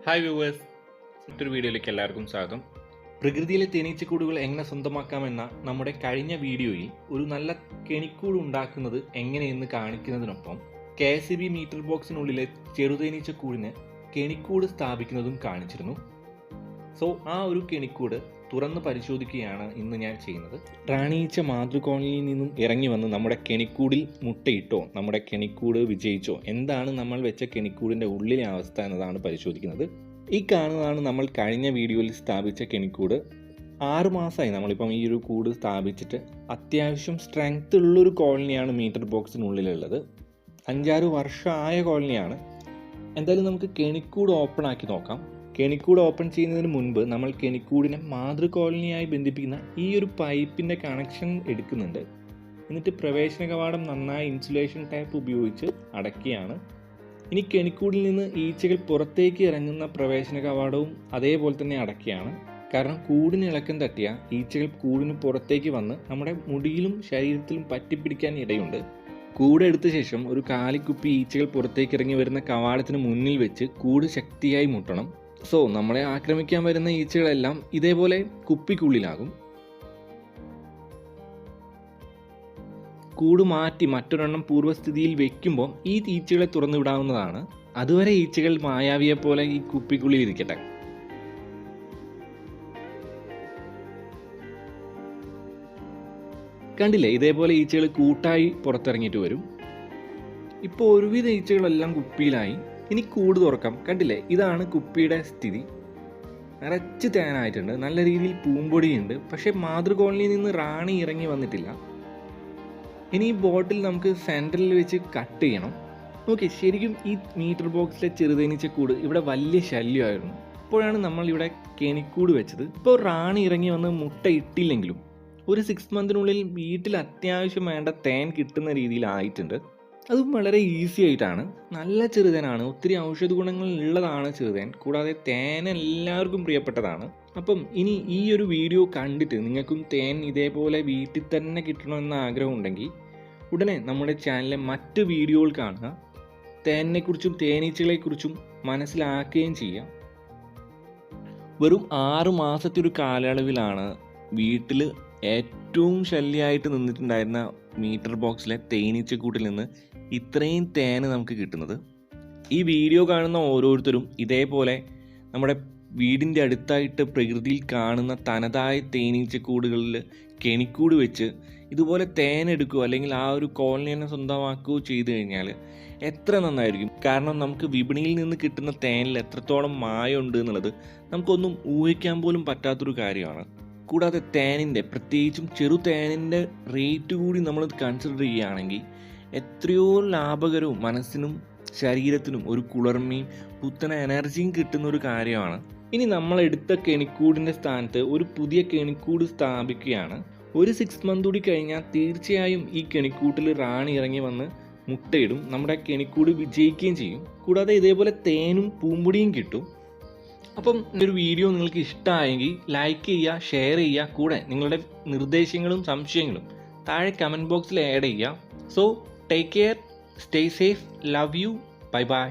Hi viewers, മറ്റൊരു വീഡിയോയിലേക്ക് എല്ലാവർക്കും സ്വാഗതം. പ്രകൃതിയിലെ തേനീച്ചക്കൂടുകൾ എങ്ങനെ സ്വന്തമാക്കാമെന്ന നമ്മുടെ കഴിഞ്ഞ വീഡിയോയിൽ ഒരു നല്ല കെണിക്കൂട് ഉണ്ടാക്കുന്നത് എങ്ങനെയെന്ന് കാണിക്കുന്നതിനൊപ്പം KSEB മീറ്റർ ബോക്സിനുള്ളിലെ ചെറുതേനീച്ചക്കൂടിന് കെണിക്കൂട് സ്ഥാപിക്കുന്നതും കാണിച്ചിരുന്നു. സോ ആ ഒരു കെണിക്കൂട് തുറന്ന് പരിശോധിക്കുകയാണ് ഇന്ന് ഞാൻ ചെയ്യുന്നത്. റാണിയീച്ച മാതൃകോളനിയിൽ നിന്നും ഇറങ്ങി വന്ന് നമ്മുടെ കെണിക്കൂടിൽ മുട്ടയിട്ടോ, നമ്മുടെ കെണിക്കൂട് വിജയിച്ചോ, എന്താണ് നമ്മൾ വെച്ച കെണിക്കൂടിൻ്റെ ഉള്ളിലെ അവസ്ഥ എന്നതാണ് പരിശോധിക്കുന്നത്. ഈ കാണുന്നതാണ് നമ്മൾ കഴിഞ്ഞ വീഡിയോയിൽ സ്ഥാപിച്ച കെണിക്കൂട്. 6 മാസമായി നമ്മളിപ്പം ഈ ഒരു കൂട് സ്ഥാപിച്ചിട്ട്. അത്യാവശ്യം സ്ട്രെങ്ത് ഉള്ളൊരു കോളനിയാണ് മീറ്റർ ബോക്സിനുള്ളിലുള്ളത്. 5-6 വർഷമായ കോളനിയാണ്. എന്തായാലും നമുക്ക് കെണിക്കൂട് ഓപ്പൺ ആക്കി നോക്കാം. കെണിക്കൂട് ഓപ്പൺ ചെയ്യുന്നതിന് മുൻപ് നമ്മൾ കെണിക്കൂടിനെ മാതൃകോളനിയായി ബന്ധിപ്പിക്കുന്ന ഈ ഒരു പൈപ്പിൻ്റെ കണക്ഷൻ എടുക്കുന്നുണ്ട്. എന്നിട്ട് പ്രവേശന കവാടം നന്നായി ഇൻസുലേഷൻ ടേപ്പ് ഉപയോഗിച്ച് അടയ്ക്കുകയാണ്. ഇനി കെണിക്കൂടിൽ നിന്ന് ഈച്ചകൾ പുറത്തേക്ക് ഇറങ്ങുന്ന പ്രവേശന കവാടവും അതേപോലെ തന്നെ അടയ്ക്കുകയാണ്. കാരണം കൂടിന് ഇളക്കം തട്ടിയ ഈച്ചകൾ കൂടിന് പുറത്തേക്ക് വന്ന് നമ്മുടെ മുടിയിലും ശരീരത്തിലും പറ്റിപ്പിടിക്കാൻ ഇടയുണ്ട്. കൂട് എടുത്ത ശേഷം ഒരു കാലിക്കുപ്പി ഈച്ചകൾ പുറത്തേക്ക് ഇറങ്ങി വരുന്ന കവാടത്തിന് മുന്നിൽ വെച്ച് കൂട് ശക്തിയായി മുട്ടണം. സോ നമ്മളെ ആക്രമിക്കാൻ വരുന്ന ഈച്ചകളെല്ലാം ഇതേപോലെ കുപ്പിക്കുള്ളിലാകും. കൂട് മാറ്റി മറ്റൊരെണ്ണം പൂർവ്വസ്ഥിതിയിൽ വെക്കുമ്പോൾ ഈ ഈച്ചകളെ തുറന്നു വിടാവുന്നതാണ്. അതുവരെ ഈച്ചകൾ മായാവിയെ പോലെ ഈ കുപ്പിക്കുള്ളിൽ ഇരിക്കട്ടെ. കണ്ടില്ലേ, ഇതേപോലെ ഈച്ചകൾ കൂട്ടായി പുറത്തിറങ്ങിയിട്ട് വരും. ഇപ്പോൾ ഒരുവിധ ഈച്ചകളെല്ലാം കുപ്പിയിലായി. ഇനി കൂട് തുറക്കാം. കണ്ടില്ലേ, ഇതാണ് കുപ്പിയുടെ സ്ഥിതി. നിറച്ച് തേനായിട്ടുണ്ട്, നല്ല രീതിയിൽ പൂമ്പൊടിയുണ്ട്. പക്ഷേ മാതൃകോളനിയിൽ നിന്ന് റാണി ഇറങ്ങി വന്നിട്ടില്ല. ഇനി ഈ ബോട്ടിൽ നമുക്ക് സെൻറ്ററിൽ വെച്ച് കട്ട് ചെയ്യണം. ഓക്കെ, ശരിക്കും ഈ മീറ്റർ ബോക്സിലെ ചെറുതേനീച്ചക്കൂട് ഇവിടെ വലിയ ശല്യമായിരുന്നു. അപ്പോഴാണ് നമ്മൾ ഇവിടെ കെണിക്കൂട് വെച്ചത്. ഇപ്പോൾ റാണി ഇറങ്ങി വന്ന് മുട്ട ഇട്ടില്ലെങ്കിലും ഒരു 6 മന്തിനുള്ളിൽ വീട്ടിൽ അത്യാവശ്യം വേണ്ട തേൻ കിട്ടുന്ന രീതിയിലായിട്ടുണ്ട്. അതും വളരെ ഈസി ആയിട്ടാണ്. നല്ല ചെറുതേനാണ്, ഒത്തിരി ഔഷധ ഗുണങ്ങൾ ഉള്ളതാണ് ചെറുതേൻ. കൂടാതെ തേൻ എല്ലാവർക്കും പ്രിയപ്പെട്ടതാണ്. അപ്പം ഇനി ഈ ഒരു വീഡിയോ കണ്ടിട്ട് നിങ്ങൾക്കും തേൻ ഇതേപോലെ വീട്ടിൽ തന്നെ കിട്ടണമെന്ന ആഗ്രഹം ഉണ്ടെങ്കിൽ ഉടനെ നമ്മുടെ ചാനലിലെ മറ്റ് വീഡിയോകൾ കാണുക. തേനിനെക്കുറിച്ചും തേനീച്ചകളെക്കുറിച്ചും മനസ്സിലാക്കുകയും ചെയ്യുക. വെറും 6 മാസത്തെ ഒരു കാലയളവിലാണ് വീട്ടിൽ ഏറ്റവും ശല്യമായിട്ട് നിന്നിട്ടുണ്ടായിരുന്ന മീറ്റർ ബോക്സിലെ തേനീച്ചക്കൂട്ടിൽ നിന്ന് ഇത്രയും തേന് നമുക്ക് കിട്ടുന്നത്. ഈ വീഡിയോ കാണുന്ന ഓരോരുത്തരും ഇതേപോലെ നമ്മുടെ വീടിൻ്റെ അടുത്തായിട്ട് പ്രകൃതിയിൽ കാണുന്ന തനതായ തേനീച്ചക്കൂടുകളിൽ കെണിക്കൂട് വെച്ച് ഇതുപോലെ തേനെടുക്കുകയോ അല്ലെങ്കിൽ ആ ഒരു കോളനി തന്നെ സ്വന്തമാക്കുകയോ ചെയ്തു കഴിഞ്ഞാൽ എത്ര നന്നായിരിക്കും. കാരണം നമുക്ക് വിപണിയിൽ നിന്ന് കിട്ടുന്ന തേനിൽ എത്രത്തോളം മായമുണ്ട് എന്നുള്ളത് നമുക്കൊന്നും ഊഹിക്കാൻ പോലും പറ്റാത്തൊരു കാര്യമാണ്. കൂടാതെ തേനിൻ്റെ, പ്രത്യേകിച്ചും ചെറു തേനിൻ്റെ റേറ്റ് കൂടി നമ്മൾ കൺസിഡർ ചെയ്യുകയാണെങ്കിൽ എത്രയോ ലാഭകരവും മനസ്സിനും ശരീരത്തിനും ഒരു കുളിർമയും പുത്തന എനർജിയും കിട്ടുന്ന ഒരു കാര്യമാണ്. ഇനി നമ്മൾ എടുത്ത കെണിക്കൂടിൻ്റെ സ്ഥാനത്ത് ഒരു പുതിയ കെണിക്കൂട് സ്ഥാപിക്കുകയാണ്. ഒരു 6 മന്ത് കൂടി കഴിഞ്ഞാൽ തീർച്ചയായും ഈ കെണിക്കൂട്ടിൽ റാണി ഇറങ്ങി വന്ന് മുട്ടയിടും. നമ്മുടെ കെണിക്കൂട് വിജയിക്കുകയും ചെയ്യും. കൂടാതെ ഇതേപോലെ തേനും പൂമ്പൊടിയും കിട്ടും. അപ്പം ഒരു വീഡിയോ നിങ്ങൾക്ക് ഇഷ്ടമായെങ്കിൽ ലൈക്ക് ചെയ്യുക, ഷെയർ ചെയ്യുക. കൂടെ നിങ്ങളുടെ നിർദ്ദേശങ്ങളും സംശയങ്ങളും താഴെ കമൻറ്റ് ബോക്സിൽ ആഡ് ചെയ്യുക. So take care, stay safe, love you, bye bye.